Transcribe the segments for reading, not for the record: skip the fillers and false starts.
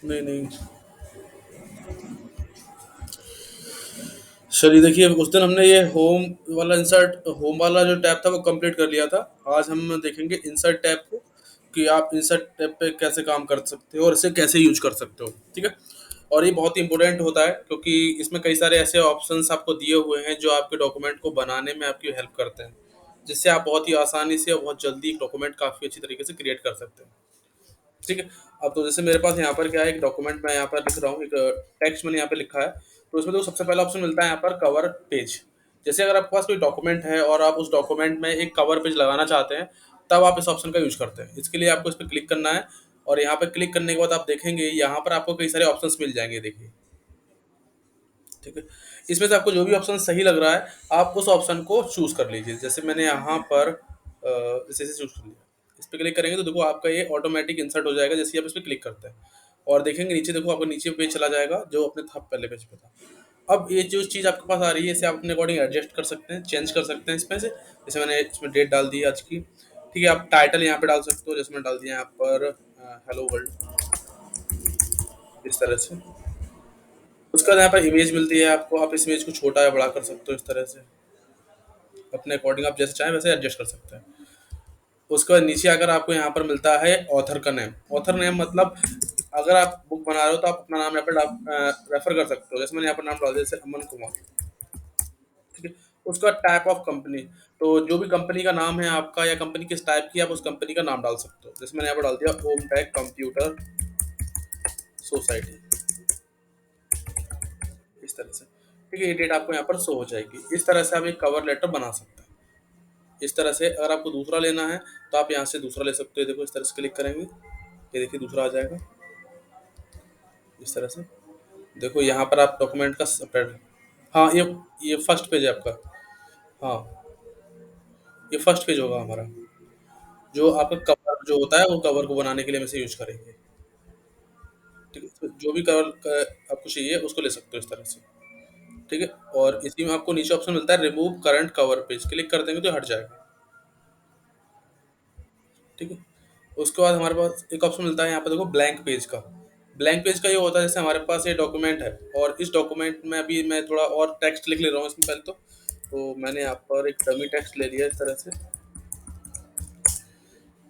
नहीं नहीं। चलिए देखिए, उस दिन हमने ये होम वाला जो टैब था वो कंप्लीट कर लिया था। आज हम देखेंगे इंसर्ट टैब को, कि आप इंसर्ट टैब पे कैसे काम कर सकते हो और इसे कैसे यूज कर सकते हो। ठीक है। और ये बहुत ही इंपॉर्टेंट होता है, क्योंकि इसमें कई सारे ऐसे ऑप्शंस आपको दिए हुए हैं जो आपके डॉक्यूमेंट को बनाने में आपकी हेल्प करते हैं, जिससे आप बहुत ही आसानी से और बहुत जल्दी एक डॉक्यूमेंट काफ़ी अच्छी तरीके से क्रिएट कर सकते हैं। ठीक है। अब तो जैसे मेरे पास यहाँ पर क्या है, एक डॉक्यूमेंट मैं यहाँ पर लिख रहा हूँ, एक टेक्स्ट मैंने यहाँ पे लिखा है। तो इसमें तो सबसे पहला ऑप्शन मिलता है यहाँ पर कवर पेज। जैसे अगर आपके पास कोई डॉक्यूमेंट है और आप उस डॉक्यूमेंट में एक कवर पेज लगाना चाहते हैं, तब आप इस ऑप्शन का यूज करते हैं। इसके लिए आपको इस पर क्लिक करना है, और यहाँ पे क्लिक करने के बाद आप देखेंगे यहाँ पर आपको कई सारे ऑप्शंस मिल जाएंगे, देखिए। ठीक है। इसमें से आपको जो भी ऑप्शन सही लग रहा है, आप उस ऑप्शन को चूज कर लीजिए। जैसे मैंने यहाँ पर जैसे चूज कर लिया, इस पर क्लिक करेंगे तो देखो आपका ये ऑटोमेटिक इंसर्ट हो जाएगा जैसे ही आप इस पर क्लिक करते हैं। और देखेंगे नीचे, देखो आपको नीचे पेज चला जाएगा जो अपने था पहले पेज पे था। अब ये जो चीज़ आपके पास आ रही है, इसे आप अपने अकॉर्डिंग एडजस्ट कर सकते हैं, चेंज कर सकते हैं इसमें से। जैसे मैंने इसमें डेट डाल दी है आज की। ठीक है। आप टाइटल यहाँ पे डाल सकते हो, जैसे मैंने डाल दिया यहाँ पर हेलो वर्ल्ड, इस तरह से। उसके बाद यहाँ पर इमेज मिलती है आपको, आप इस इमेज को छोटा या बड़ा कर सकते हो इस तरह से, अपने अकॉर्डिंग आप जैसे चाहें वैसे एडजस्ट कर सकते हैं। उसके बाद नीचे अगर आपको यहाँ पर मिलता है ऑथर का नेम। ऑथर नेम मतलब अगर आप बुक बना रहे हो तो आप अपना नाम यहाँ पर रेफर कर सकते हो। जैसे मैंने यहाँ पर नाम डाल दिया, जैसे अमन कुमार। ठीक है। उसका टाइप ऑफ कंपनी, तो जो भी कंपनी का नाम है आपका या कंपनी किस टाइप की, आप उस कंपनी का नाम डाल सकते हो। जैसे मैंने यहाँ पर डाल दिया होम टेक कंप्यूटर सोसाइटी, इस तरह से। ठीक है। ये डेट आपको यहाँ पर शो हो जाएगी। इस तरह से आप एक कवर लेटर बना सकते हैं। इस तरह से अगर आपको दूसरा लेना है तो आप यहाँ से दूसरा ले सकते हो। देखो इस तरह से क्लिक करेंगे, ये देखिए दूसरा आ जाएगा इस तरह से। देखो यहाँ पर आप डॉक्यूमेंट का सेपरेट। हाँ, ये फर्स्ट पेज है आपका। हाँ, ये फर्स्ट पेज होगा हमारा। जो आपका कवर जो होता है वो कवर को बनाने के लिए हम इसे यूज करेंगे। ठीक है। तो जो भी आपको चाहिए उसको ले सकते हो इस तरह से। ठीक है। और इसी में आपको नीचे ऑप्शन मिलता है remove current cover page, click कर देंगे तो हट जाएगा। ठीक है। उसके बाद हमारे पास एक ऑप्शन मिलता है यहाँ पे, देखो ब्लैंक पेज का। ब्लैंक पेज का ये होता है, जैसे हमारे पास ये डॉक्यूमेंट है और इस डॉक्यूमेंट में अभी मैं थोड़ा और टेक्स्ट लिख ले रहा हूँ इसमें पहले तो मैंने यहाँ पर एक डमी टेक्स्ट ले लिया इस तरह से।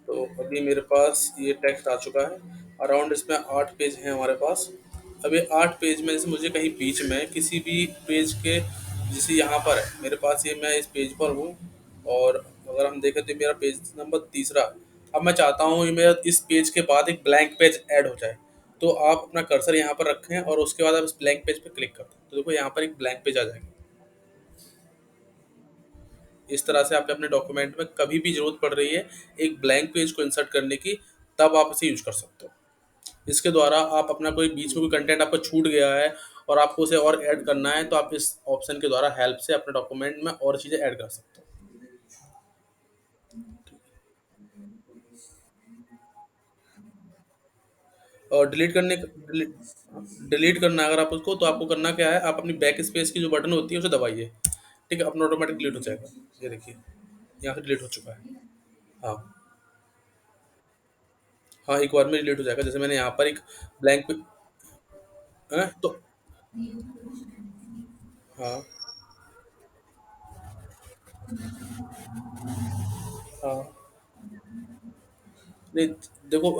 तो अभी मेरे पास ये टेक्स्ट आ चुका है। अराउंड इसमें 8 पेज हैं हमारे पास। अब ये 8 पेज में से मुझे कहीं बीच में किसी भी पेज के, जैसे यहाँ पर है मेरे पास, ये मैं इस पेज पर हूँ, और अगर हम देखें तो ये मेरा पेज नंबर तीसरा है। अब मैं चाहता हूँ ये मेरा इस पेज के बाद एक ब्लैंक पेज ऐड हो जाए। तो आप अपना कर्सर यहाँ पर रखें और उसके बाद आप इस ब्लैंक पेज पर क्लिक करते हैं, तो देखो यहाँ पर एक ब्लैंक पेज आ जाएगा। इस तरह से आपने अपने डॉक्यूमेंट में कभी भी जरूरत पड़ रही है एक ब्लैंक पेज को इंसर्ट करने की, तब आप इसे यूज कर सकते हो। इसके द्वारा आप अपना कोई बीच में कोई कंटेंट आपका छूट गया है और आपको उसे और ऐड करना है, तो आप इस ऑप्शन के द्वारा हेल्प से अपने डॉक्यूमेंट में और चीज़ें ऐड कर सकते हो। और डिलीट करना है अगर आप उसको, तो आपको करना क्या है, आप अपनी बैक स्पेस की जो बटन होती है उसे दबाइए। ठीक है। अपना ऑटोमेटिक डिलीट हो जाएगा। ये देखिए यहाँ से डिलीट हो चुका है। हाँ। हाँ, एक बार में डिलीट हो जाएगा। जैसे मैंने यहाँ पर एक ब्लैंक तो हाँ हाँ। नहीं, देखो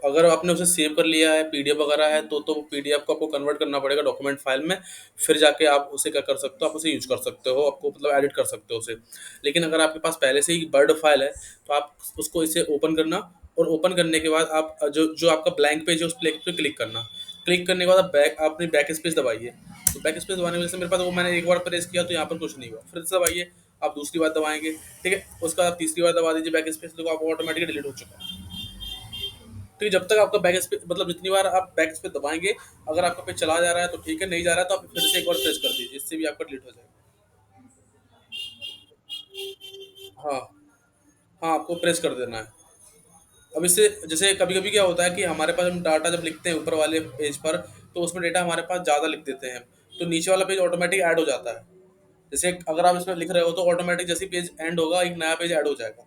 अगर आपने उसे सेव कर लिया है, पीडीएफ वगैरह है, तो पीडीएफ को आपको कन्वर्ट करना पड़ेगा डॉक्यूमेंट फाइल में। फिर जाके आप उसे क्या कर सकते हो, आप उसे यूज कर सकते हो, आपको मतलब एडिट कर सकते हो उसे। लेकिन अगर आपके पास पहले से ही वर्ड फाइल है, तो आप उसको इसे ओपन करना, और ओपन करने के बाद आप जो जो आपका ब्लैंक पेज है उस पे क्लिक करना। क्लिक करने के बाद आप अपनी बैक स्पेस दबाइए। तो बैक स्पेस दबाने की वजह से मेरे पास वो मैंने एक बार प्रेस किया तो यहाँ पर कुछ नहीं हुआ, फिर से दबाइए। आप दूसरी बार दबाएंगे। ठीक है। उसका आप तीसरी बार दबा दीजिए बैक स्पेस, तो आपको ऑटोमेटिकली डिलीट हो चुका है। तो जब तक आपका बैक स्पेस, मतलब जितनी बार आप बैक स्पेस दबाएंगे, अगर आपका पेज चला जा रहा है तो ठीक है, नहीं जा रहा है तो आप फिर से एक बार प्रेस कर दीजिए, इससे भी आपका डिलीट हो जाएगा। हाँ। हाँ, आपको प्रेस कर देना है। अब इससे जैसे कभी कभी क्या होता है कि हमारे पास हम डाटा जब लिखते हैं ऊपर वाले पेज पर, तो उसमें डेटा हमारे पास ज़्यादा लिख देते हैं, तो नीचे वाला पेज ऑटोमेटिक ऐड हो जाता है। जैसे अगर आप इसमें लिख रहे हो तो ऑटोमेटिक जैसे पेज एंड होगा एक नया पेज ऐड हो जाएगा,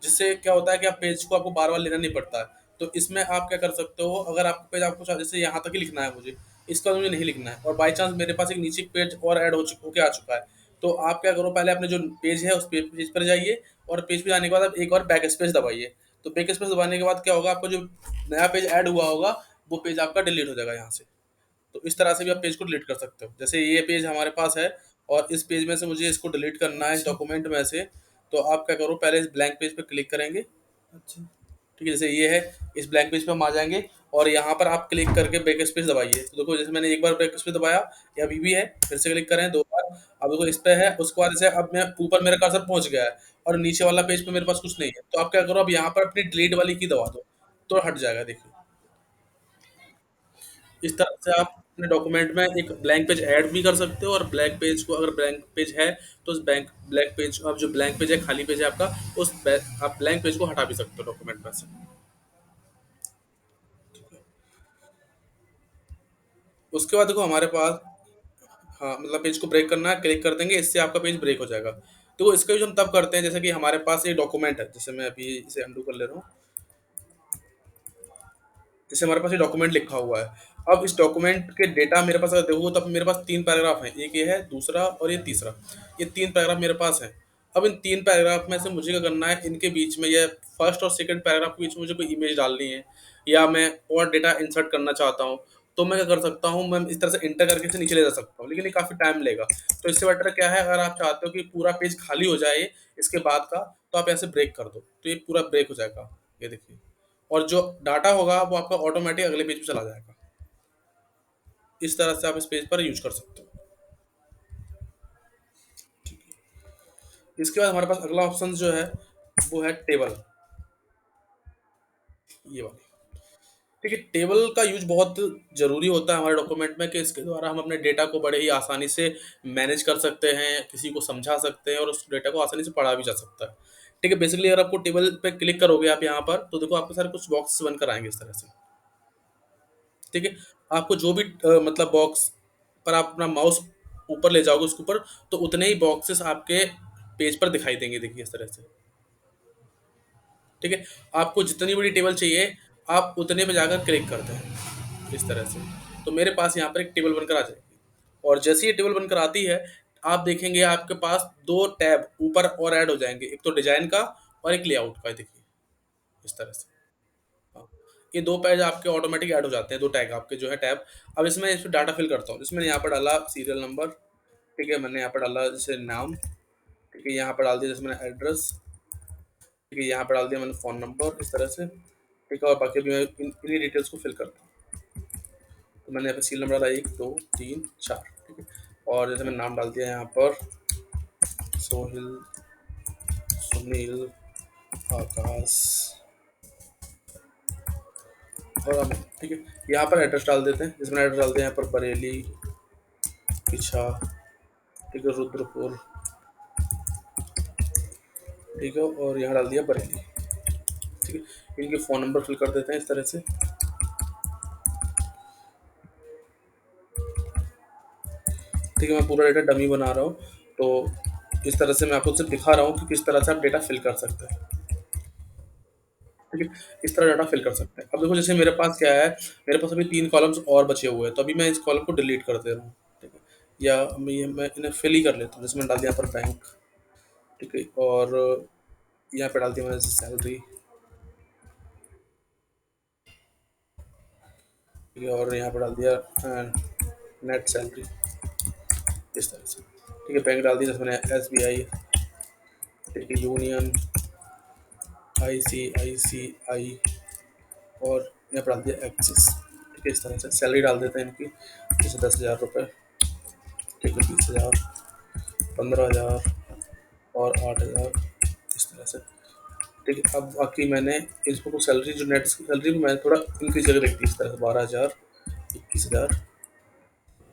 जिससे क्या होता है कि आप पेज को आपको बार बार लेना नहीं पड़ता है। तो इसमें आप क्या कर सकते हो, अगर आपका पेज आपको जैसे यहाँ तक ही लिखना है मुझे, इसका मुझे नहीं लिखना है, और बाई चांस मेरे पास एक नीचे पेज और ऐड होके आ चुका है, तो आप क्या करो, पहले अपने जो पेज है उस पेज पर जाइए, और पेज पे जाने के बाद आप एक बार बैक स्पेस दबाइए। तो बैक स्पेस दबाने के बाद क्या होगा, आपका जो नया पेज ऐड हुआ होगा वो पेज आपका डिलीट हो जाएगा यहाँ से। तो इस तरह से भी आप पेज को डिलीट कर सकते हो। जैसे ये पेज हमारे पास है, और इस पेज में से मुझे इसको डिलीट करना है इस अच्छा। डॉक्यूमेंट में से, तो आप क्या करो, पहले इस ब्लैंक पेज पे क्लिक करेंगे। अच्छा। ठीक है, जैसे ये है, इस ब्लैंक पेज पे हम आ जाएंगे, और यहाँ पर आप क्लिक करके बैक स्पेस दबाइए। तो देखो जैसे मैंने एक बार बैक स्पेस दबाया, ये अभी भी है, फिर से क्लिक करें दो बार। अब देखो इस पे है, उसके बाद जैसे अब मैं ऊपर मेरा कर्सर पहुंच गया है, और नीचे वाला पेज पे मेरे पास कुछ नहीं है, तो आप क्या करो, अब यहाँ पर अपनी डिलीट वाली की दबा दो, तो हट जाएगा, देखिए। इस तरह से आप अपने डॉक्यूमेंट में एक ब्लैंक पेज ऐड भी कर सकते हो, और ब्लैंक पेज को, अगर ब्लैंक पेज है तो उस ब्लैंक पेज, अब जो ब्लैंक पेज है, खाली पेज है आपका, आप ब्लैंक पेज को हटा भी सकते हो डॉक्यूमेंट में से। उसके बाद देखो हमारे पास, हाँ मतलब पेज को ब्रेक करना है, क्लिक कर देंगे, इससे आपका पेज ब्रेक हो जाएगा। तो इसका यूज हम तब करते हैं, जैसे कि हमारे पास एक डॉक्यूमेंट है, जैसे मैं अभी इसे अंडू कर ले रहा हूँ, जैसे हमारे पास ये डॉक्यूमेंट लिखा हुआ है। अब इस डॉक्यूमेंट के डेटा मेरे पास अगर देखो, तो मेरे पास तीन पैराग्राफ हैं, एक ये है, दूसरा और ये तीसरा। ये तीन पैराग्राफ मेरे पास हैं। अब इन तीन पैराग्राफ में से मुझे क्या करना है, इनके बीच में, ये फर्स्ट और सेकंड पैराग्राफ के बीच में मुझे कोई इमेज डालनी है, या मैं और डेटा इंसर्ट करना चाहता हूँ, तो मैं क्या कर सकता हूँ, मैं इस तरह से इंटर करके इसे नीचे ले जा सकता हूँ, लेकिन ये काफ़ी टाइम लेगा। तो इससे बेटर क्या है, अगर आप चाहते हो कि पूरा पेज खाली हो जाए इसके बाद का, तो आप ऐसे ब्रेक कर दो, तो ये पूरा ब्रेक हो जाएगा, ये देखिए। और जो डाटा होगा वो आपका ऑटोमेटिक अगले पेज पे चला जाएगा। इस तरह से आप इस पेज पर यूज कर सकते हो। इसके बाद हमारे पास अगला ऑप्शन जो है, वो है टेबल, ये वाली। ठीक है, टेबल का यूज बहुत ज़रूरी होता है हमारे डॉक्यूमेंट में, कि इसके द्वारा हम अपने डेटा को बड़े ही आसानी से मैनेज कर सकते हैं, किसी को समझा सकते हैं, और उस डेटा को आसानी से पढ़ा भी जा सकता है। ठीक है, बेसिकली अगर आपको टेबल पे क्लिक करोगे आप यहाँ पर, तो देखो आपके सारे कुछ बॉक्स बनकर आएंगे इस तरह से। ठीक है, आपको जो भी मतलब बॉक्स पर आप अपना माउस ऊपर ले जाओगे उसके ऊपर, तो उतने ही बॉक्सेस आपके पेज पर दिखाई देंगे, देखिए इस तरह से। ठीक है, आपको जितनी बड़ी टेबल चाहिए, आप उतने पे जाकर क्लिक करते हैं इस तरह से। तो मेरे पास यहाँ पर एक टेबल बनकर आ जाएगी, और जैसे ही टेबल बनकर आती है, आप देखेंगे आपके पास दो टैब ऊपर और ऐड हो जाएंगे, एक तो डिजाइन का और एक लेआउट का, देखिए इस तरह से। हाँ, ये दो पेज आपके ऑटोमेटिक ऐड हो जाते हैं, दो टैग आपके जो है टैब। अब इसमें इस पर डाटा फिल करता हूँ, इसमें यहाँ पर डाला सीरियल नंबर। ठीक है, मैंने यहाँ पर डाला जैसे नाम। ठीक है, यहाँ पर डाल दिया जैसे मैंने एड्रेस। ठीक है, यहाँ पर डाल दिया मैंने फ़ोन नंबर, इस तरह से। ठीक है, और बाकी भी मैं इन्हीं डिटेल्स को फिल करता हूँ। तो मैंने यहाँ पे सीरियल नंबर डाला 1 2 3 4। ठीक है, और जैसे मैंने नाम डाल दिया यहाँ पर, सोहिल, सुनील, आकाश, और अमित। ठीक है, यहाँ पर एड्रेस डाल देते हैं, जैसे मैंने एड्रेस डाल दिया यहाँ पर बरेली, पीछा। ठीक है, रुद्रपुर। ठीक है, और यहाँ डाल दिया बरेली। ठीक है, इनके फ़ोन नंबर फिल कर देते हैं इस तरह से। ठीक है, मैं पूरा डेटा डमी बना रहा हूँ, तो इस तरह से मैं आपको सिर्फ दिखा रहा हूँ कि किस तरह से आप डेटा फिल कर सकते हैं। ठीक है, इस तरह डाटा फिल कर सकते हैं। अब देखो जैसे मेरे पास क्या है, मेरे पास अभी 3 कॉलम्स और बचे हुए हैं, तो अभी मैं इस कॉलम को डिलीट कर दे रहा हूँ। ठीक है, या मैं इन्हें फिल ही कर लेता हूँ, जैसे मैंने डाल दिया यहाँ पर बैंक। ठीक है, और यहाँ पे डाल दिया मैंने जैसे सैलरी। ठीक है, और यहाँ पे डाल दिया नेट सैलरी, इस तरह से। ठीक है, बैंक डाल दिया जैसे मैंने SBI। ठीक है, यूनियन, ICICI, और यहाँ पे डाल दिया एक्सिस। ठीक है, इस तरह से सैलरी डाल देते हैं इनकी, जैसे 10,000 रुपये। ठीक है, 20,000, 15,000, और 8,000, इस तरह से। ठीक है, अब बाकी मैंने इसको सैलरी, जो नेट सैलरी को मैंने थोड़ा इंक्रीज करके रखी इस तरह से, 12,000, 21,000,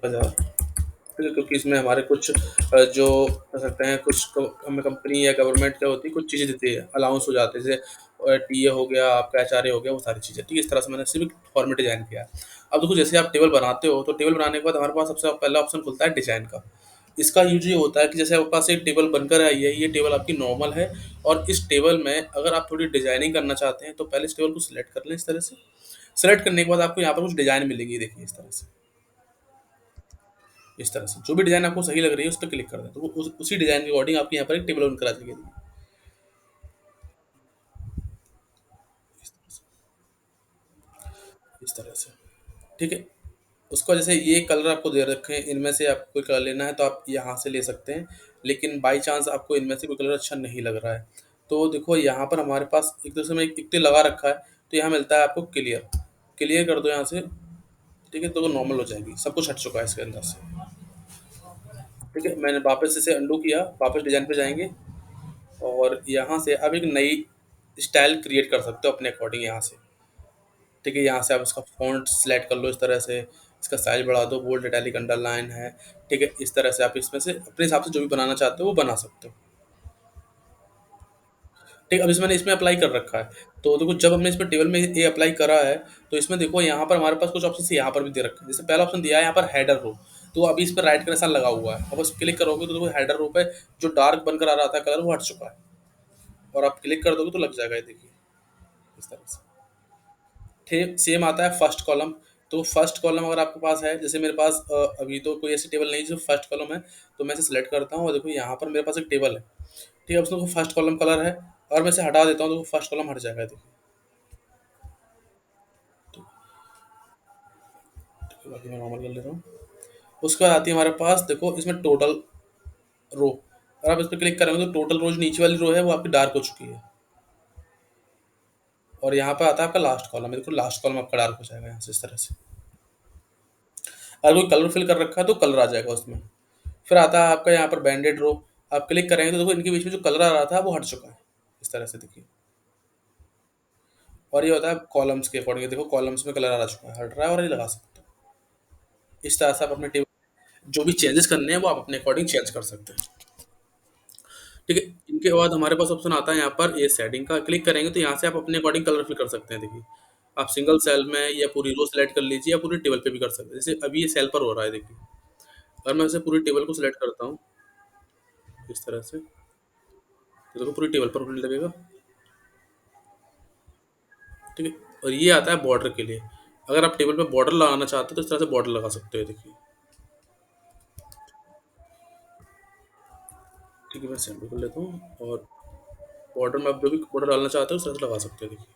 1,000। ठीक है, क्योंकि इसमें हमारे कुछ जो कह सकते हैं, कुछ हमें कंपनी या गवर्नमेंट क्या होती है, कुछ चीज़ें देती है, अलाउंस हो जाते हैं, जैसे टीए हो गया, आपका HRA हो गया, वो सारी चीज़ें। ठीक है, इस तरह से मैंने सिर्फ फॉर्मेट डिजाइन किया है। अब देखो जैसे आप टेबल बनाते हो, तो टेबल बनाने के बाद हमारे पास सबसे पहला ऑप्शन खुलता है डिजाइन का। इसका यूज ये होता है कि जैसे आपके पास एक टेबल बनकर आई है, ये टेबल आपकी नॉर्मल है, और इस टेबल में अगर आप थोड़ी डिजाइनिंग करना चाहते हैं तो पहले इस टेबल को सिलेक्ट कर लें इस तरह से। सिलेक्ट करने के बाद आपको यहाँ पर कुछ डिजाइन मिलेगी, देखिए इस तरह से। इस तरह से जो भी डिजाइन आपको सही लग रही है उस पर क्लिक कर दें, तो वो उसी डिजाइन के अकॉर्डिंग आपके यहाँ पर एक टेबल बनकर आ जाएगी। इस तरह से, ठीक है। उसको जैसे ये कलर आपको दे रखे हैं, इनमें से आपको कोई कलर लेना है तो आप यहाँ से ले सकते हैं, लेकिन बाई चांस आपको इनमें से कोई कलर अच्छा नहीं लग रहा है, तो देखो यहाँ पर हमारे पास एक दूसरे में एक टिक लगा रखा है, तो यहाँ मिलता है आपको क्लियर। क्लियर कर दो यहाँ से, ठीक है, तो नॉर्मल हो जाएगी, सब कुछ हट चुका है इसके अंदर से। ठीक है, मैंने वापस इसे अंडू किया, वापस डिजाइन पे जाएंगे, और यहाँ से आप एक नई स्टाइल क्रिएट कर सकते हो अपने अकॉर्डिंग यहाँ से। ठीक है, यहाँ से आप इसका फ़ॉन्ट सेलेक्ट कर लो इस तरह से, इसका साइज़ बढ़ा दो, बोल्ड, इटैलिक, अंडरलाइन है। ठीक है, इस तरह से आप इसमें से अपने हिसाब से जो भी बनाना चाहते हो वो बना सकते हो। ठीक है, अब इसमें इसमें अप्लाई कर रखा है, तो देखो जब हमने इसमें टेबल में ये अप्लाई करा है, तो इसमें देखो यहाँ पर हमारे पास कुछ ऑप्शन यहाँ पर भी दे रखे हैं। जैसे पहला ऑप्शन दिया है यहाँ पर हेडर रो, तो अभी इस पर राइट का निशान लगा हुआ है, अब बस क्लिक करोगे तो देखो हेडर रो पे जो डार्क बनकर आ रहा था कलर वो हट चुका है, और आप क्लिक कर दोगे तो लग जाएगा, ये देखिए इस तरह से। सेम आता है फर्स्ट कॉलम, तो फर्स्ट कॉलम अगर आपके पास है, जैसे मेरे पास अभी तो कोई ऐसी टेबल नहीं जो फर्स्ट कॉलम है, तो मैं इसे सेलेक्ट करता हूँ और देखो यहाँ पर मेरे पास एक टेबल है। ठीक है, उसमें फर्स्ट कॉलम कलर है, और मैं इसे हटा देता हूँ तो फर्स्ट कॉलम हट जाएगा, देखिए। ठीक है, बाकी मैं नॉर्मल कर लेता हूँ। उसके बाद आती है हमारे पास, देखो इसमें टोटल रो, अगर आप इस पर क्लिक करेंगे तो टोटल रो जो नीचे वाली रो है वो आपकी डार्क हो चुकी है, और यहाँ पे आता है आपका लास्ट कॉलम, देखो लास्ट कॉलम आपका डार्क हो जाएगा यहाँ से इस तरह से। अगर कोई कलर फिल कर रखा है तो कलर आ जाएगा उसमें। फिर आता है आपका यहाँ पर बैंडेड रो, आप क्लिक करेंगे तो देखो इनके बीच में जो कलर आ रहा था वो हट चुका है, इस तरह से देखिए। और ये होता है कॉलम्स के अकॉर्डिंग, देखो कॉलम्स में कलर आ चुका है, हट रहा है, और ये लगा सकते हो। इस तरह से आप अपने टेबल जो भी चेंजेस करने हैं वो आप अपने अकॉर्डिंग चेंज कर सकते हैं। ठीक है, इनके बाद हमारे पास ऑप्शन आता है यहाँ पर ये सेटिंग का, क्लिक करेंगे तो यहाँ से आप अपने अकॉर्डिंग कलर फिल कर सकते हैं, देखिए। आप सिंगल सेल में या पूरी रो सेलेक्ट कर लीजिए, या पूरी टेबल पे भी कर सकते हैं, जैसे अभी ये सेल पर हो रहा है, देखिए। अगर मैं इसे पूरी टेबल को सिलेक्ट करता हूँ इस तरह से, तो देखो पूरी टेबल पर होने लगेगा। ठीक है, और ये आता है बॉर्डर के लिए, अगर आप टेबल पे बॉर्डर लगाना चाहते हो तो इस तरह से बॉर्डर लगा सकते हो, देखिए। ठीक है, मैं सेंटर कर लेता हूँ, और बॉर्डर में आप जो भी बॉर्डर डालना चाहते हो उस तरह से लगा सकते हो, देखिए।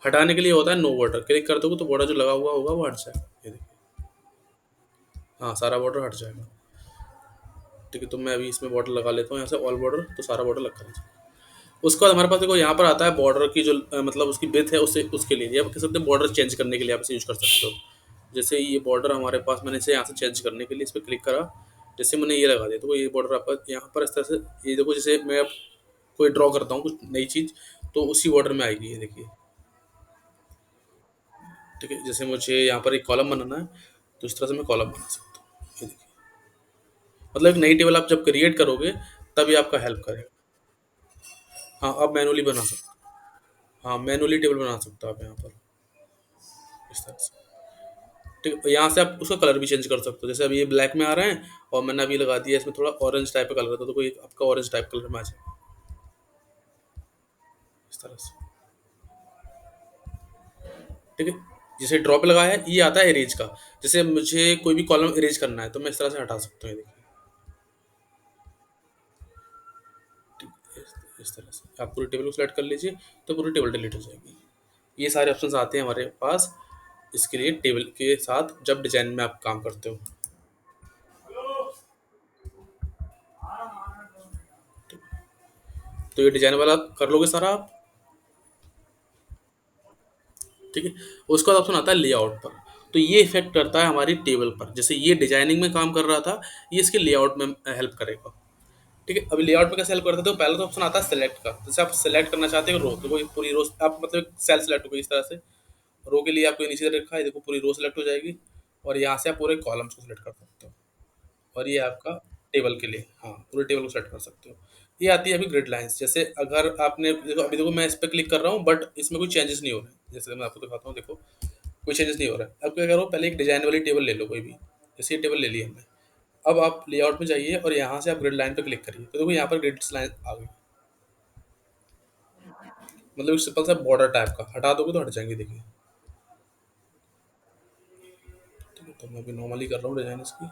हटाने के लिए होता है नो बॉर्डर, क्लिक कर दोगे तो बॉर्डर जो लगा हुआ होगा वो हट जाएगा, ये देखिए। हाँ, सारा बॉर्डर हट जाएगा। ठीक है, तो मैं अभी इसमें बॉर्डर लगा लेता हूँ यहाँ से, ऑल बॉर्डर, तो सारा बॉर्डर लग कर। उसके बाद हमारे पास देखो यहाँ पर आता है बॉर्डर की जो मतलब उसकी ब्रेथ है, उससे उसके लिए आप कह सकते हैं बॉर्डर चेंज करने के लिए आप इसे यूज कर सकते हो। जैसे ये बॉर्डर हमारे पास, मैंने इसे यहाँ से चेंज करने के लिए इस पर क्लिक करा, जैसे मैंने ये लगा दिया तो ये बॉर्डर आपका यहाँ पर इस तरह से, ये देखो जैसे मैं अब कोई ड्रॉ करता हूँ कुछ नई चीज़, तो उसी बॉर्डर में आएगी, ये देखिए। ठीक है, जैसे मुझे यहाँ पर एक कॉलम बनाना है, तो इस तरह से मैं कॉलम बना सकता हूँ, ये देखिए। मतलब एक नई टेबल आप जब क्रिएट करोगे तभी आपका हेल्प करेगा। हाँ, आप मैनुअली बना सकते हो, हाँ मैनुअली टेबल बना सकते हो आप यहाँ पर, इस तरह से। ठीक है, यहाँ से आप उसका कलर भी चेंज कर सकते हो, जैसे अभी ये ब्लैक में आ रहे हैं, और मैंने अभी लगा दिया इसमें थोड़ा ऑरेंज टाइप का कलर था, तो कोई आपका ऑरेंज टाइप कलर में आ जाए, इस तरह से। ठीक है, जैसे ड्रॉ पे लगा है, ये आता है इरेज का, जैसे मुझे कोई भी कॉलम इरेज करना है तो मैं इस तरह से हटा सकता हूँ, ये देखिए। ठीक है, इस तरह से आप पूरी टेबल को सिलेक्ट कर लीजिए, तो पूरी टेबल डिलीट हो जाएगी। ये सारे ऑप्शंस आते हैं हमारे पास इसके लिए, टेबल के साथ जब डिजाइन में आप काम करते हो। तो ये डिजाइन वाला कर लोगे सारा आप। ठीक है, उसके बाद ऑप्शन आता है लेआउट पर, तो ये इफेक्ट करता है हमारी टेबल पर, जैसे ये डिजाइनिंग में काम कर रहा था, ये इसके लेआउट में हेल्प करेगा। ठीक है, अभी लेआउट में कैसे हेल्प करता है, तो पहला तो ऑप्शन आता है सेलेक्ट का, जैसे आप सेलेक्ट करना चाहते हो रो, तो कोई पूरी रो आप मतलब सेल सेलेक्ट हो गई इस तरह से। रो के लिए आपको नीचे रखा है, देखो पूरी रो सेलेक्ट हो जाएगी, और यहाँ से आप पूरे कॉलम्स को सिलेक्ट कर सकते हो। और ये आपका टेबल के लिए, हाँ पूरे टेबल को सेलेक्ट कर सकते हो। ये आती है अभी ग्रिड लाइंस, जैसे अगर आपने देखो अभी देखो मैं इस पर क्लिक कर रहा हूँ बट इसमें कोई चेंजेस नहीं हो रहे हैं, जैसे मैं आपको दिखाता हूँ, देखो कोई चेंजेस नहीं हो रहा है। अब क्या करो, पहले एक डिजाइन वाली टेबल ले लो कोई भी, जैसे ये टेबल ले ली हमने, अब आप लेआउट में जाइए और यहाँ से आप ग्रिड लाइन पे क्लिक करिए, तो देखो यहाँ पर ग्रिड लाइन आ गई। मतलब सिंपल सा बॉर्डर टाइप का, हटा दोगे तो हट जाएंगे, देखिए। ठीक है, तो मैं अभी नॉर्मली कर रहा हूँ डिजाइन इसकी।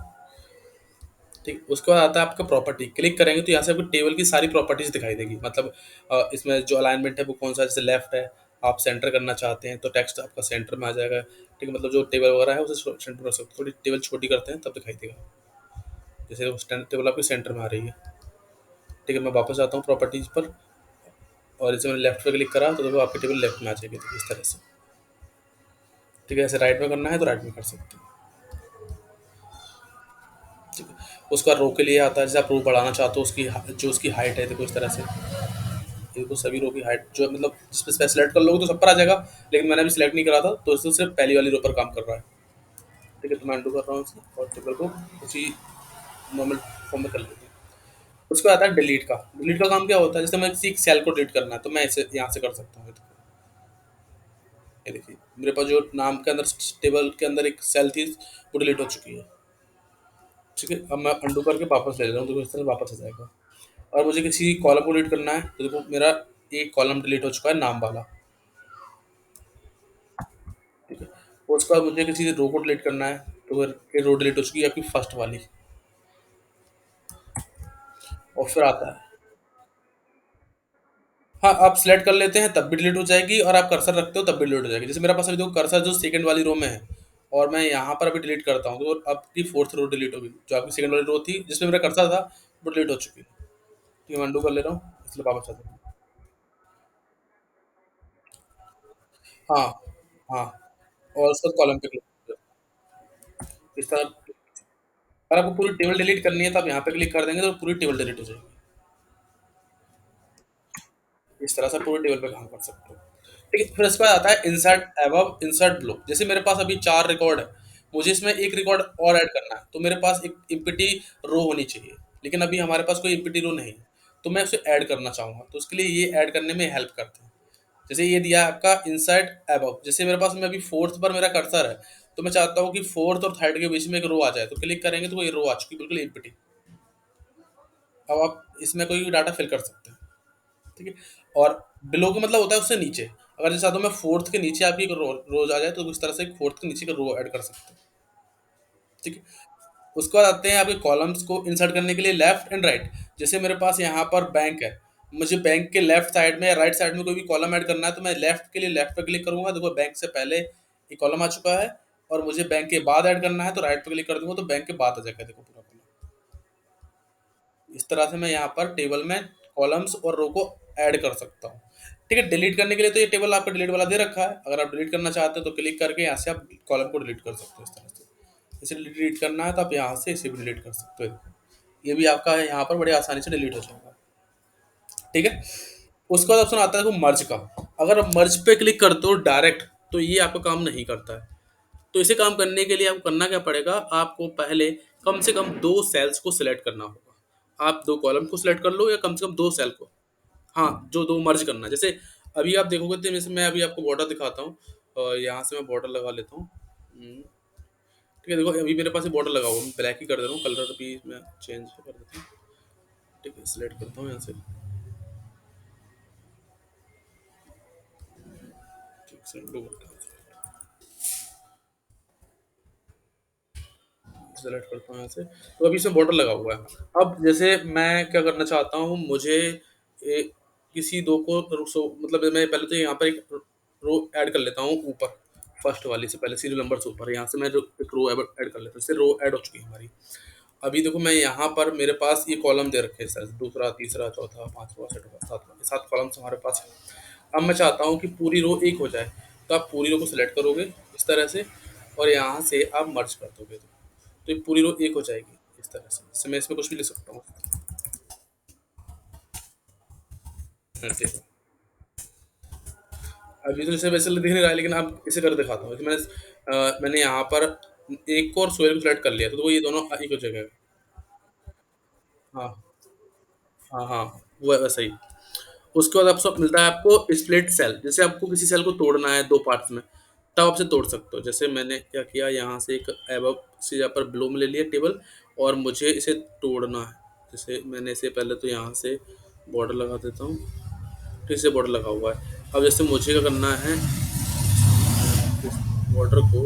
ठीक, उसके बाद आता है आपका प्रॉपर्टी, क्लिक करेंगे तो यहाँ से आपको टेबल की सारी प्रॉपर्टीज दिखाई देगी। मतलब इसमें जो अलाइनमेंट है वो कौन सा, जैसे लेफ्ट है, आप सेंटर करना चाहते हैं तो टेक्स्ट आपका सेंटर में आ जाएगा। ठीक है, मतलब जो टेबल वगैरह है उसे सेंटर कर सकते हो। थोड़ी टेबल छोटी करते हैं तब दिखाई देगा, जैसे वो टेबल आपके सेंटर में आ रही है। ठीक है, मैं वापस आता हूँ प्रॉपर्टीज पर, और इसे मैंने लेफ्ट पे क्लिक करा तो देखो आपकी टेबल लेफ्ट में आ जाएगी, देखिए इस तरह से। ठीक है, ऐसे राइट में करना है तो राइट में कर सकते हैं। ठीक है, उसका रो के लिए आता है, जैसे आप रो बढ़ाना चाहते हो, उसकी जो उसकी हाइट है देखो इस तरह से। देखो सभी रो की हाइट जो मतलब जिस पे सेलेक्ट कर लोगे तो सब पर आ जाएगा, लेकिन मैंने अभी सिलेक्ट नहीं करा था तो इससे सिर्फ पहली वाली रो पर काम कर रहा है। ठीक है, तो मैं अंडू कर रहा हूँ इसे और टेबल को उसी नॉर्मल फॉर्म में कर लेते हैं। उसके बाद आता है डिलीट का। डिलीट का काम क्या होता है, जैसे मैं किसी सेल को डिलीट करना है तो मैं इसे यहाँ से कर सकता हूँ। ये देखिए मेरे पास जो नाम के अंदर टेबल के अंदर एक सेल थी वो डिलीट हो चुकी है। ठीक है, अब मैं अंडू करके वापस ले ले रहा हूँ, देखो इस तरह वापस आ जाएगा। और मुझे किसी कॉलम को डिलीट करना है तो देखो मेरा एक कॉलम डिलीट हो चुका है, नाम वाला। ठीक है, और उसके बाद मुझे किसी रो को डिलीट करना है तो फिर ये रो डिलीट हो चुकी है आपकी फर्स्ट वाली। और फिर आता है, हाँ आप सिलेक्ट कर लेते हैं तब भी डिलीट हो जाएगी, और आप कर्सर रखते हो तब भी डिलीट हो जाएगी। जैसे मेरा पास अभी देखो कर्सर जो सेकंड वाली रो में है, और मैं यहाँ पर अभी डिलीट करता हूँ तो आपकी फोर्थ रो डिलीट होगी। जो आपकी सेकंड वाली रो थी जिसमें मेरा कर्सर था वो डिलीट हो चुकी है। ठीक है, मैं अनडू कर ले रहा हूँ, इसलिए वापस आता हूँ। हाँ, हाँ, और उसका कॉलम पे क्लिक इस तरह। अगर आपको पूरी टेबल डिलीट करनी है तो आप यहाँ पे क्लिक कर देंगे तो पूरी टेबल डिलीट हो जाएगी। इस तरह से पूरे टेबल पे काम कर सकते हो। ठीक है, फिर इसके बाद आता है इंसर्ट अबव इंसर्ट बिलो। जैसे मेरे पास अभी 4 रिकॉर्ड है, मुझे इसमें एक रिकॉर्ड और ऐड करना है तो मेरे पास एक इम्पिटी रो होनी चाहिए, लेकिन अभी हमारे पास कोई इम्पिटी रो नहीं है, तो मैं उसे ऐड करना चाहूँगा, तो उसके लिए ये ऐड करने में हेल्प करते हैं। जैसे ये दिया है आपका इंसर्ट अबव, जैसे मेरे पास में अभी फोर्थ पर मेरा कर्सर है, तो मैं चाहता हूँ कि फोर्थ और थर्ड के बीच में एक रो आ जाए, तो क्लिक करेंगे तो ये रो आ चुकी है बिल्कुल इम्पिटी। अब आप इसमें कोई भी डाटा फिल कर सकते हैं। ठीक है, और बिलो का मतलब होता है उससे नीचे। अगर जैसा तो मैं फोर्थ के नीचे आपकी रोज आ जाए तो उस तरह से फोर्थ के नीचे का रो ऐड कर सकते हैं। ठीक है, उसके बाद आते हैं आपके कॉलम्स को इंसर्ट करने के लिए लेफ्ट एंड राइट। जैसे मेरे पास यहाँ पर बैंक है, मुझे बैंक के लेफ्ट साइड में या राइट साइड में कोई भी कॉलम ऐड करना है तो मैं लेफ्ट के लिए लेफ्ट पे क्लिक करूंगा, देखो बैंक से पहले ये कॉलम आ चुका है। और मुझे बैंक के बाद ऐड करना है तो राइट पे क्लिक कर दूंगा तो बैंक के बाद आ जाएगा, देखो पूरा कॉलम। इस तरह से मैं यहाँ पर टेबल में कॉलम्स और रो को ऐड कर सकता हूँ। ठीक है, डिलीट करने के लिए तो ये टेबल आपका डिलीट वाला दे रखा है, अगर आप डिलीट करना चाहते हो तो क्लिक करके यहाँ से आप कॉलम को डिलीट कर सकते हो इस तरह से। इसे डिलीट करना है तो आप यहाँ से इसे भी डिलीट कर सकते हो। ये भी आपका है यहाँ पर बड़े आसानी से डिलीट हो जाएगा। ठीक है, उसके बाद ऑप्शन आता है मर्ज का। अगर आप मर्ज पे क्लिक करते हो डायरेक्ट तो ये आपका काम नहीं करता है। तो इसे काम करने के लिए आपको करना क्या पड़ेगा, आपको पहले कम से कम 2 सेल्स को सिलेक्ट करना होगा। आप 2 कॉलम को सिलेक्ट कर लो या कम से कम 2 सेल को। हाँ, जो 2 मर्ज करना है। जैसे अभी आप देखोगे तो जैसे मैं अभी आपको बॉर्डर दिखाता हूँ, यहाँ से मैं बॉर्डर लगा लेता हूँ। ठीक है, देखो अभी मेरे पास ये बॉर्डर लगा हुआ है, मैं ब्लैक ही कर दे रहा हूँ, कलर अभी मैं चेंज कर देता हूँ। ठीक है, सिलेक्ट करता हूँ यहाँ से। ठीक से सेलेक्ट करता हूँ यहाँ से, तो अभी इसमें बॉर्डर लगा हुआ है। अब जैसे मैं क्या करना चाहता हूँ, मुझे किसी दो को मतलब मैं पहले तो यहाँ पर एक रो ऐड कर लेता हूँ ऊपर, फर्स्ट वाली से पहले सीरियल नंबर से ऊपर यहाँ से मैं एक रो ऐड कर लेता हूँ। इससे रो ऐड हो चुकी है हमारी। अभी देखो मैं यहाँ पर मेरे पास ये कॉलम दे रखे हैं सर, दूसरा तीसरा चौथा पांचवा छठवा सातवां, 7 कॉलम्स हमारे पास है। अब मैं चाहता हूँ कि पूरी रो एक हो जाए, तो आप पूरी रो को सिलेक्ट करोगे इस तरह से, और यहाँ से आप मर्ज कर दोगे तो ये पूरी रो एक हो जाएगी इस तरह से। इससे मैं इसमें कुछ भी लिख सकता हूँ। देखो अभी तो जैसे वैसे दिख नहीं रहा है, लेकिन अब इसे कर दिखाता हूँ कि मैंने यहाँ पर एक को और सोहेल को सिलेक्ट कर लिया तो ये दोनों एक हो जाएगा। हाँ, हाँ, हाँ, वो वैसा ही। उसके बाद आपको मिलता है आपको स्प्लिट सेल। जैसे आपको किसी सेल को तोड़ना है 2 पार्ट्स में, तब आप उसे तोड़ सकते हो। जैसे मैंने क्या किया, यहाँ से एक अबव से यहाँ पर बिलो में ले लिया टेबल, और मुझे इसे तोड़ना है। जैसे मैंने इसे पहले तो यहाँ से बॉर्डर लगा देता हूँ, ठीक से बॉर्डर लगा हुआ है। अब जैसे मुझे क्या करना है, इस बॉर्डर को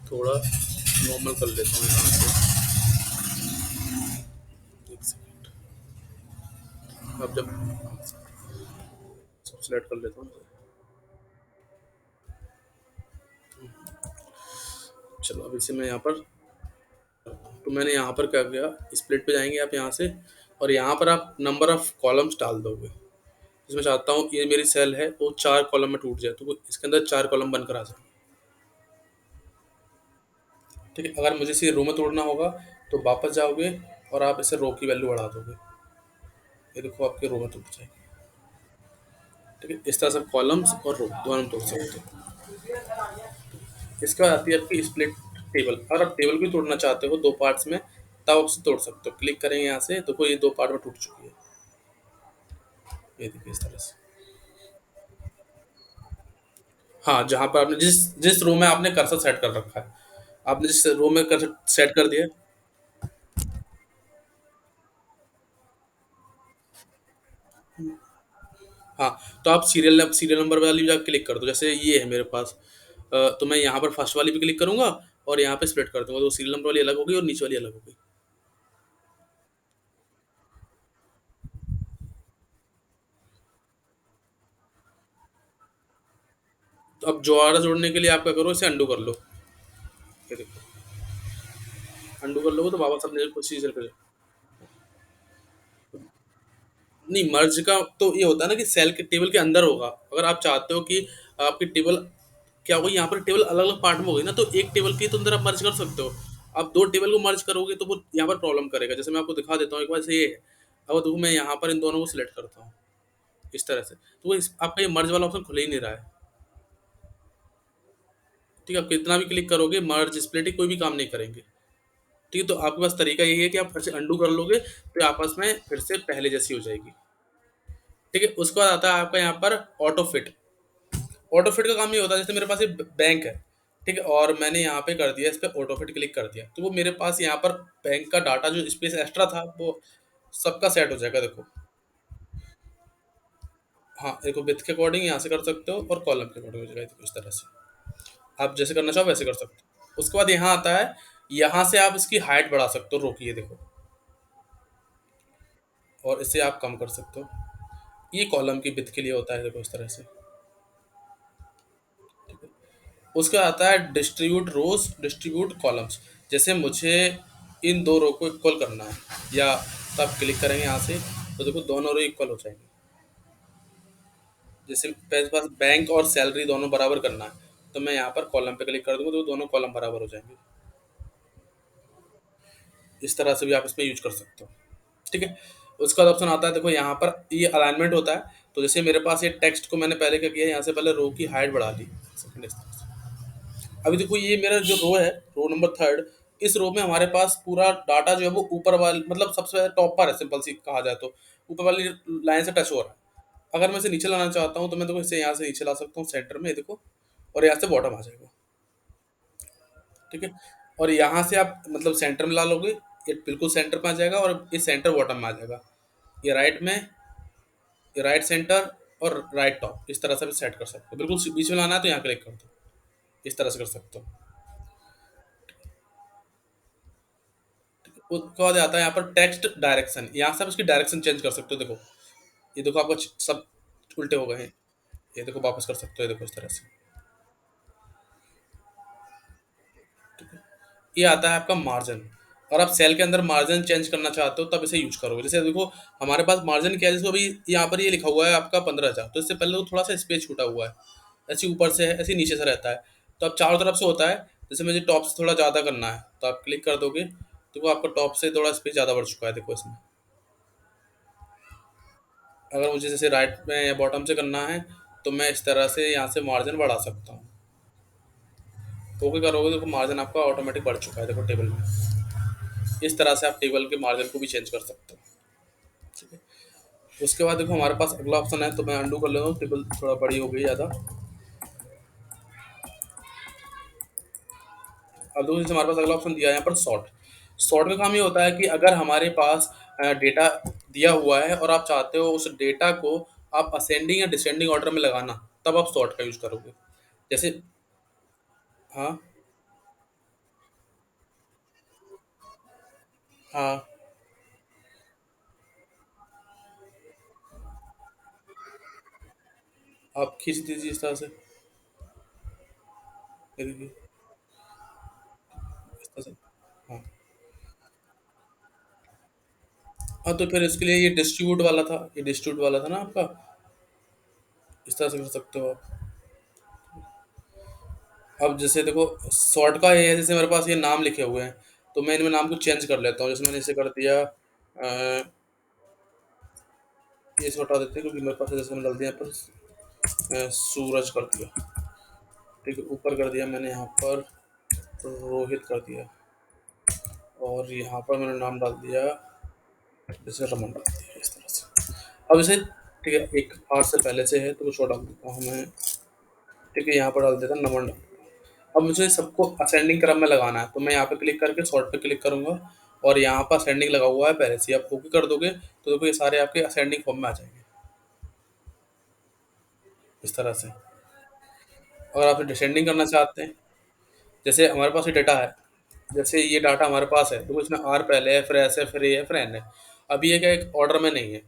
थोड़ा नॉर्मल कर लेता हूँ यहाँ से। एक सेकंड। अब जब सब सेलेक्ट कर लेता हूँ, चलो अब इसे मैं यहाँ पर, तो मैंने यहाँ पर क्या किया, स्प्लिट पे जाएंगे आप यहाँ से, और यहाँ पर आप नंबर ऑफ कॉलम्स डाल दोगे। इसमें चाहता हूँ ये मेरी सेल है वो 4 कॉलम में टूट जाए, तो वो इसके अंदर 4 कॉलम बनकर आ जाए। ठीक है, अगर मुझे इसे रो में तोड़ना होगा तो वापस जाओगे और आप इसे रो की वैल्यू बढ़ा दोगे, ये देखो आपके रो में टूट जाएगी। ठीक है, इस तरह से कॉलम्स और रो दोनों में तोड़ सकते हो। इसके बाद आती है आपकी स्प्लिट टेबल। अगर आप टेबल भी तोड़ना चाहते हो दो पार्ट्स में, तब आप उसे तोड़ सकते हो। क्लिक करेंगे यहाँ से, देखो ये दो पार्ट में टूट चुकी है, ये देखिए इस तरह से। हाँ, जहाँ पर आपने जिस जिस रो में आपने कर्सर सेट कर रखा है, आपने जिस रो में कर्सर सेट कर दिया है। हाँ, तो आप सीरियल नंबर वाली जगह क्लिक कर दो। जैसे ये है मेरे पास, तो मैं यहाँ पर फर्स्ट वाली पे क्लिक करूंगा और यहाँ पे स्प्लिट कर दूंगा, तो सीरियल नंबर वाली अलग हो गई और नीचे वाली अलग हो गई। तो अब दोबारा जोड़ने के लिए आप क्या करो, इसे अंडू कर लो। ये देखो, अंडू कर लोगे तो वापस अपने प्रोसीजर पे। नहीं, मर्ज का तो ये होता है ना कि सेल के टेबल के अंदर होगा। अगर आप चाहते हो कि आपकी टेबल क्या होगी, यहाँ पर टेबल अलग अलग पार्ट में होगी ना, तो एक टेबल की तो अंदर आप मर्ज कर सकते हो। आप दो टेबल को मर्ज करोगे तो वो यहाँ पर प्रॉब्लम करेगा। जैसे मैं आपको दिखा देता हूँ एक बार से, ये है। अब देखो मैं यहाँ पर इन दोनों को सिलेक्ट करता हूँ इस तरह से, तो आपका ये मर्ज वाला ऑप्शन खुल ही नहीं रहा है। ठीक है, आप कितना भी क्लिक करोगे मर्ज स्प्लिट कोई भी काम नहीं करेंगे। ठीक है, तो आपके पास तरीका यही है कि आप फिर से अंडू कर लोगे तो आपस में फिर से पहले जैसी हो जाएगी। ठीक है, उसके बाद आता है आपका यहाँ पर ऑटो फिट। ऑटो फिट का काम ये होता है, जैसे मेरे पास ये बैंक है, ठीक है, और मैंने यहाँ पे कर दिया, इस पे ऑटो फिट क्लिक कर दिया, तो वो मेरे पास यहाँ पर बैंक का डाटा जो स्पेस एक्स्ट्रा था वो सबका सेट हो जाएगा। देखो, हाँ देखो, विथ के अकॉर्डिंग यहाँ से कर सकते हो और कॉलम के अकॉर्डिंग हो जाएगा। देखो इस तरह से आप जैसे करना चाहो वैसे कर सकते हो। उसके बाद यहाँ आता है, यहाँ से आप इसकी हाइट बढ़ा सकते हो, रोकिए देखो, और इसे आप कम कर सकते हो। ये कॉलम की विथ के लिए होता है, देखो इस तरह से। उसका आता है डिस्ट्रीब्यूट रोज डिस्ट्रीब्यूट कॉलम्स। जैसे मुझे इन दो रो को इक्वल करना है, या तो आप क्लिक करेंगे यहाँ से, तो देखो दोनों रो इक्वल हो जाएंगे। जैसे मेरे पास बैंक और सैलरी दोनों बराबर करना है, तो मैं यहाँ पर कॉलम पे क्लिक कर दूंगा तो दोनों कॉलम बराबर हो जाएंगे। इस तरह से भी आप इसमें यूज कर सकते हो। ठीक है, उसका ऑप्शन आता है, देखो यहाँ पर ये अलाइनमेंट होता है। तो जैसे मेरे पास ये टेक्स्ट को मैंने पहले क्या किया, यहाँ से पहले रो की हाइट बढ़ा ली। सेकंड इस तरह से। अभी देखो ये मेरा जो रो है, रो नंबर थर्ड, इस रो में हमारे पास पूरा डाटा जो है वो ऊपर वाली, मतलब सबसे टॉप पर है, सिंपल सी कहा जाए तो ऊपर वाली लाइन से टच हो रहा है। अगर मैं इसे नीचे लाना चाहता हूँ तो मैं देखो इसे यहाँ से नीचे ला सकता हूँ सेंटर में, ये देखो, और यहाँ से बॉटम आ जाएगा। ठीक है, और यहाँ से आप मतलब सेंटर में ला लोगे, ये बिल्कुल सेंटर में आ जाएगा, और ये सेंटर बॉटम में आ जाएगा। ये राइट में, ये राइट सेंटर और राइट टॉप, इस तरह से भी सेट कर सकते हो। बिल्कुल बीच में लाना है तो यहाँ क्लिक कर दो, इस तरह से कर सकते हो। उसके बाद आता है यहाँ पर टेक्स्ट डायरेक्शन, यहाँ से आप इसकी डायरेक्शन चेंज कर सकते हो। देखो, ये देखो आपका सब उल्टे हो गए हैं, ये देखो वापस कर सकते हो, ये देखो इस तरह से। ये आता है आपका मार्जिन। और आप सेल के अंदर मार्जिन चेंज करना चाहते हो तब इसे यूज करोगे। जैसे देखो हमारे पास मार्जिन क्या है, जैसे अभी यहाँ पर ये लिखा हुआ है आपका 15,000, तो इससे पहले तो थोड़ा सा स्पेस छूटा हुआ है, ऐसे ऊपर से है, ऐसे नीचे से रहता है। तो अब चारों तरफ से होता है। जैसे मुझे टॉप से थोड़ा ज़्यादा करना है तो आप क्लिक कर दोगे, तो वो आपका टॉप से थोड़ा स्पेस ज़्यादा बढ़ चुका है, देखो इसमें। अगर मुझे जैसे राइट में या बॉटम से करना है तो मैं इस तरह से यहाँ से मार्जिन बढ़ा सकता हूँ। तो ओके करोगे तो मार्जिन आपका ऑटोमेटिक बढ़ चुका है, देखो टेबल में। इस तरह से आप टेबल के मार्जिन को भी चेंज कर सकते हो। ठीक है, उसके बाद देखो हमारे पास अगला ऑप्शन है, तो मैं अंडू कर लेता हूँ, टेबल थोड़ा बड़ी हो गई ज़्यादा। अब देखो जैसे हमारे पास अगला ऑप्शन दिया है यहाँ पर सॉर्ट। सॉर्ट का काम ये होता है कि अगर हमारे पास डेटा दिया हुआ है और आप चाहते हो उस डेटा को आप असेंडिंग या डिसेंडिंग ऑर्डर में लगाना, तब आप सॉर्ट का यूज़ करोगे। जैसे हाँ, हाँ, आप खींच दीजिए इस तरह से, ये देखिए, इस तरह से। हाँ, हाँ, तो फिर इसके लिए ये डिस्ट्रीब्यूट वाला था, ये डिस्ट्रीब्यूट वाला था ना आपका, इस तरह से कर सकते हो आप। अब जैसे देखो सॉर्ट का ये है, जैसे मेरे पास ये नाम लिखे हुए हैं, तो मैं इनमें नाम को चेंज कर लेता हूँ। जैसे मैंने इसे कर दिया ये इसको हटा देते हैं क्योंकि मेरे पास जैसे मैंने डाल दिया यहाँ पर सूरज कर दिया। ठीक है, ऊपर कर दिया मैंने यहाँ पर रोहित कर दिया, और यहाँ पर मैंने नाम डाल दिया जैसे रमन डाल दिया इस तरह से। अब इसे ठीक है, एक हाथ से पहले से है तो कुछ और डाल देता हूँ मैं। ठीक है, यहाँ पर डाल देता हूँ नमन डाल देता हूँ। अब मुझे सबको असेंडिंग क्रम में लगाना है, तो मैं यहाँ पे क्लिक करके सॉर्ट पे क्लिक करूंगा, और यहाँ पर असेंडिंग लगा हुआ है पहले से ही। आप ओके कर दोगे तो देखो ये सारे आपके असेंडिंग फॉर्म में आ जाएंगे इस तरह से। अगर आप डिसेंडिंग करना चाहते हैं, जैसे हमारे पास ये डेटा है, जैसे ये डाटा हमारे पास है, तो इसमें आर पहले है, फिर एस है, फिर ए है, फिर एन है। अभी ये क्या एक ऑर्डर में नहीं है।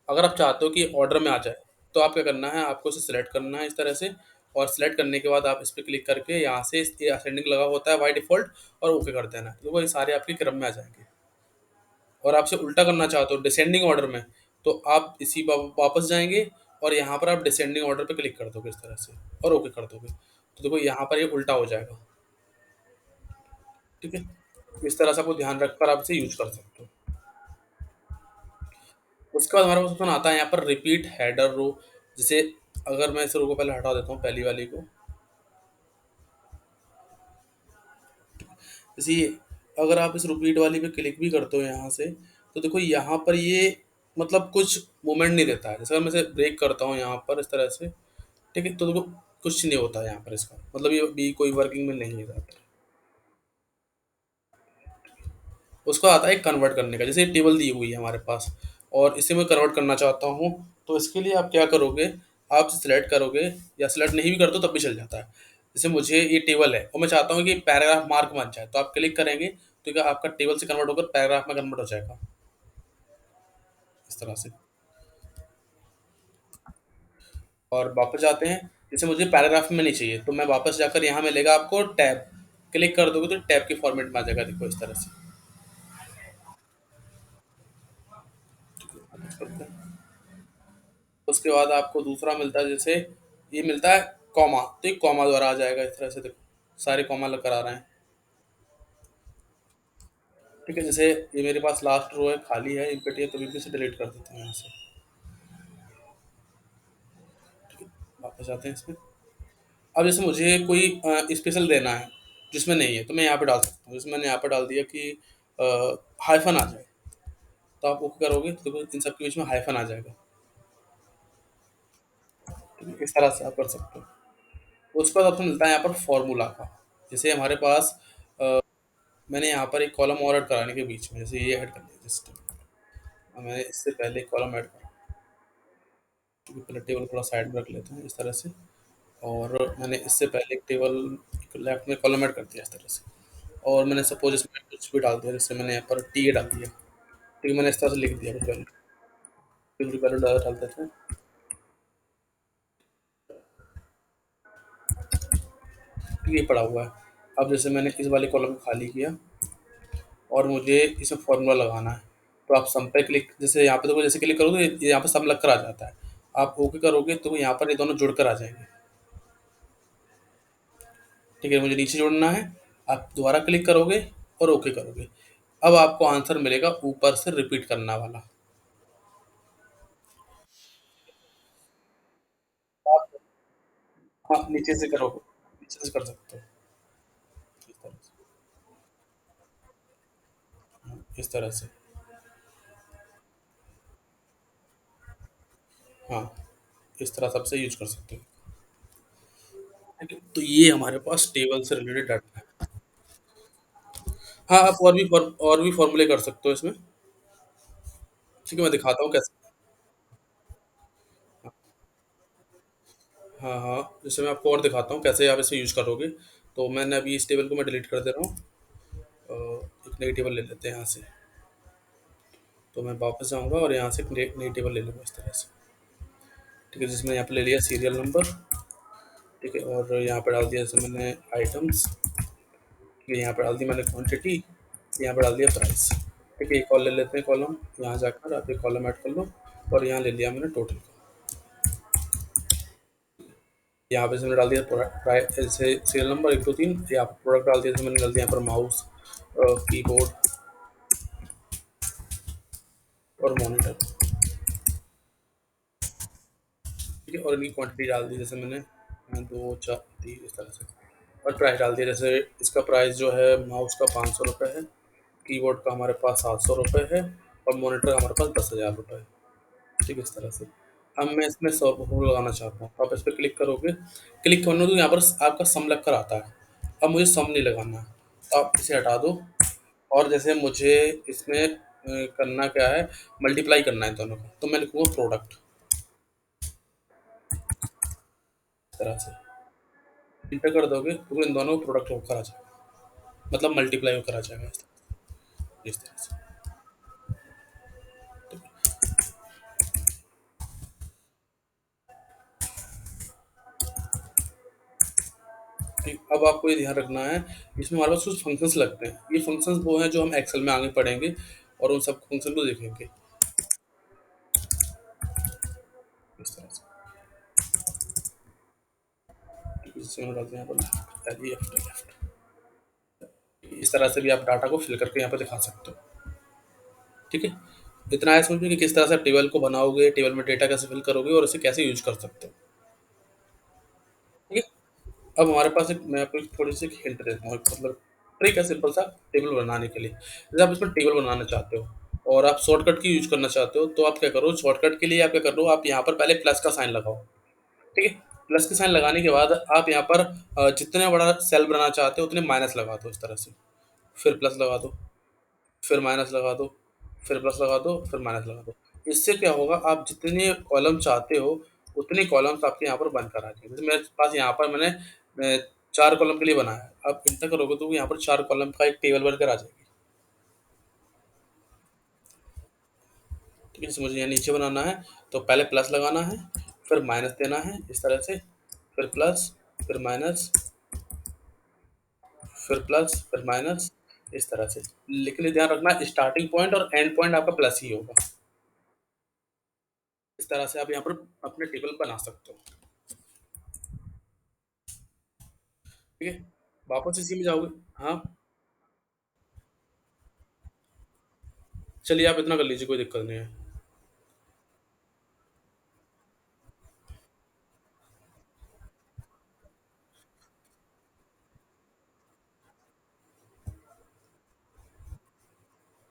अगर आप चाहते हो कि ऑर्डर में आ जाए, तो आप क्या करना है, आपको इसे सिलेक्ट करना है इस तरह से, और सिलेक्ट करने के बाद आप इस पर क्लिक करके यहाँ से ये असेंडिंग लगा होता है बाई डिफॉल्ट, और ओके कर देना है, तो वो ये सारे आपके क्रम में आ जाएंगे। और आपसे उल्टा करना चाहते हो डिसेंडिंग ऑर्डर में, तो आप इसी वापस जाएंगे, और यहाँ पर आप डिसेंडिंग ऑर्डर पे क्लिक कर दोगे इस तरह से, और ओके कर दोगे, तो देखो यहाँ पर ये उल्टा हो जाएगा। ठीक है, इस तरह से आपको ध्यान रखकर आप इसे यूज कर सकते हो। उसके बाद हमारे पास ऑप्शन आता है यहाँ पर रिपीट हेडर रो। जैसे अगर मैं इस रो को पहले हटा देता हूँ, पहली वाली को, जैसे ये, अगर आप इस रिपीट वाली पे क्लिक भी करते हो यहाँ से, तो देखो यहाँ पर ये मतलब कुछ मूवमेंट नहीं देता है। जैसे अगर मैं इसे ब्रेक करता हूँ यहाँ पर इस तरह से, ठीक है, तो देखो कुछ नहीं होता है यहाँ पर इसका, मतलब ये भी कोई वर्किंग में नहीं है ज़्यादातर। उसका आता है कन्वर्ट करने का। जैसे टेबल दी हुई है हमारे पास, और इसे मैं कन्वर्ट करना चाहता हूँ, तो इसके लिए आप क्या करोगे, आप सिलेक्ट करोगे, या सिलेक्ट नहीं भी करते हो तब भी चल जाता है। जैसे मुझे ये टेबल है और मैं चाहता हूँ कि पैराग्राफ मार्क बन जाए, तो आप क्लिक करेंगे तो क्या आपका टेबल से कन्वर्ट होकर पैराग्राफ में कन्वर्ट हो जाएगा इस तरह से। और वापस जाते हैं, जैसे मुझे पैराग्राफ में नहीं चाहिए, तो मैं वापस जाकर यहाँ मिलेगा आपको टैब, क्लिक कर दोगे तो टैब के फॉर्मेट में आ जाएगा, देखो इस तरह से। उसके बाद आपको दूसरा मिलता है, जैसे ये मिलता है कॉमा, तो ये कॉमा द्वारा आ जाएगा इस तरह से, देखो सारे कॉमा लग कर आ रहे हैं। ठीक है, जैसे ये मेरे पास लास्ट रो है, खाली है, इम्पटी है, तो भी से डिलीट कर देता हूँ यहाँ से। वापस आते हैं इसमें। अब जैसे मुझे कोई स्पेशल देना है जिसमें नहीं है, तो मैं यहाँ पे डाल सकता हूँ। जैसे मैंने यहाँ पर डाल दिया कि हाइफन आ जाए, तो आप ओके करोगे तो देखो इन सब के बीच में हाइफन आ जाएगा। ठीक है, इस तरह से आप कर सकते हो। उसके बाद आपको मिलता है यहाँ पर फॉर्मूला का। जैसे हमारे पास मैंने यहाँ पर एक कॉलम और ऐड कराने के बीच में, जैसे ये ऐड कर दिया जस्ट, मैंने इससे पहले एक कॉलम ऐड करा, क्योंकि पहले टेबल थोड़ा साइड में रख लेते हैं इस तरह से। और मैंने इससे पहले एक टेबल लेफ्ट में कॉलम ऐड कर दिया इस तरह से। और मैंने सपोज इसमें कुछ भी डाल दिया, जैसे मैंने यहाँ पर टी ए डाल दिया। ठीक है, मैंने इस तरह से लिख दिया कुछ वैल्यू, कुछ वैल्यू डाल देते हैं। ठीक है, ये पड़ा हुआ है। अब जैसे मैंने इस वाले कॉलम को खाली किया, और मुझे इसमें फॉर्मूला लगाना है, तो आप सम पे क्लिक, जैसे यहाँ पे तो जैसे क्लिक करोगे ये यहाँ पे सम लग कर आ जाता है। आप ओके करोगे तो यहाँ पर ये दोनों जुड़ कर आ जाएंगे। ठीक है, मुझे नीचे जोड़ना है, आप दोबारा क्लिक करोगे और ओके करोगे। अब आपको आंसर मिलेगा ऊपर से रिपीट करना वाला। आप हाँ, नीचे से करोगे, नीचे से कर सकते हो इस तरह से। हाँ, इस तरह से। हाँ, इस तरह सबसे यूज कर सकते हो। ठीक है, तो ये हमारे पास टेबल से रिलेटेड डाटा है। हाँ, आप और भी फ़ॉर्मूले कर सकते हो इसमें। ठीक है, मैं दिखाता हूँ कैसे। हाँ, हाँ, जैसे मैं आपको और दिखाता हूँ कैसे आप इसे यूज़ करोगे। तो मैंने अभी इस टेबल को मैं डिलीट कर दे रहा हूँ। एक नई टेबल ले लेते हैं यहाँ से। तो मैं वापस जाऊँगा और यहाँ से एक नई टेबल ले लूँगा इस तरह से। ठीक है, जिसमें यहाँ पे ले लिया सीरियल नंबर। ठीक है, और यहाँ पे डाल दिया जैसे मैंने आइटम्स। ठीक है, यहाँ पे डाल दी मैंने क्वांटिटी। यहाँ पे डाल दिया प्राइस। ठीक है, एक और ले लेते हैं कॉलम। यहाँ जाकर आप एक कॉलम ऐड कर लो। और यहाँ ले लिया मैंने टोटल का। यहाँ पे से मैंने डाल दिया प्राइस जैसे सीरियल नंबर 1 2 3। यहाँ पर प्रोडक्ट डाल दिया जैसे मैंने डाल दिया यहाँ पर माउस, कीबोर्ड और मॉनिटर। ठीक है, और इनकी क्वांटिटी डाल दी जैसे मैंने 2 4 3 इस तरह से। और प्राइस डाल दिया जैसे इसका प्राइस जो है माउस का 500 रुपये है। कीबोर्ड का हमारे पास 700 रुपये है। और मॉनिटर का हमारे पास 10,000 रुपये है। ठीक है, इस तरह से। अब मैं इसमें 100 लगाना चाहता हूँ। आप इस पर क्लिक करोगे। क्लिक करने तो यहाँ पर आपका सम लग कर आता है। अब मुझे सम नहीं लगाना है। तो आप इसे हटा दो। और जैसे मुझे इसमें करना क्या है, मल्टीप्लाई करना है दोनों का, तो मैं लिखूंगा प्रोडक्ट इस तरह से। इंटर कर दोगे तो इन दोनों प्रोडक्ट होकर आ जाएगा। मतलब मल्टीप्लाई होकर आ जाएगा इस तरह से। ठीक, अब आपको ये ध्यान रखना है, इसमें हमारे पास कुछ फंक्शंस लगते हैं। ये फंक्शंस वो हैं जो हम एक्सेल में आगे पढ़ेंगे और उन सब फंक्शन को देखेंगे इस तरह से। इससे हम डालते हैं यहाँ पर लेफ्ट। इस तरह से भी आप डाटा को फिल करके यहाँ पर दिखा सकते हो। ठीक है, इतना है समझ में कि किस तरह से आप टेबल को बनाओगे, टेबल में डेटा कैसे फिल करोगे और इसे कैसे यूज कर सकते हो। ठीक है, अब हमारे पास एक मैं आपको एक थोड़ी सी हिंट देता हूँ, मतलब ट्रिक है सिंपल सा टेबल बनाने के लिए। जैसे आप इसमें टेबल बनाना चाहते हो और आप शॉर्टकट की यूज करना चाहते हो, तो आप क्या करो, शॉर्टकट के लिए आप क्या करो, आप यहाँ पर पहले प्लस का साइन लगाओ। ठीक है, प्लस का साइन लगाने के बाद आप यहाँ पर जितना बड़ा सेल बनाना चाहते हो उतने माइनस लगा दो इस तरह से। फिर प्लस लगा दो। फिर माइनस लगा दो। फिर प्लस लगा दो। फिर माइनस लगा दो। इससे क्या होगा, आप जितने कॉलम चाहते हो उतने कॉलम्स आपके यहाँ पर बनकर आ जाएंगे। जैसे मेरे पास यहाँ पर मैंने 4 कॉलम के लिए बनाया है। आप इंटर करोगे तो यहाँ पर 4 कॉलम का एक टेबल बनकर आ जाएगी। ठीक है, जैसे मुझे यहाँ नीचे बनाना है तो पहले प्लस लगाना है। फिर माइनस देना है इस तरह से। फिर प्लस। फिर माइनस। फिर प्लस। फिर माइनस इस तरह से। लेकिन ये ध्यान रखना, स्टार्टिंग पॉइंट और एंड पॉइंट आपका प्लस ही होगा। इस तरह से आप यहाँ पर अपने टेबल बना सकते हो। ठीक है, वापस इसी में जाओगे। हाँ, चलिए आप इतना कर लीजिए, कोई दिक्कत नहीं है।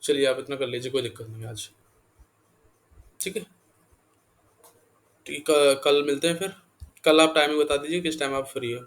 चलिए आप इतना कर लीजिए, कोई दिक्कत नहीं है आज। ठीक है। ठीक, कल मिलते हैं फिर। कल आप टाइमिंग बता दीजिए किस टाइम आप फ्री हो।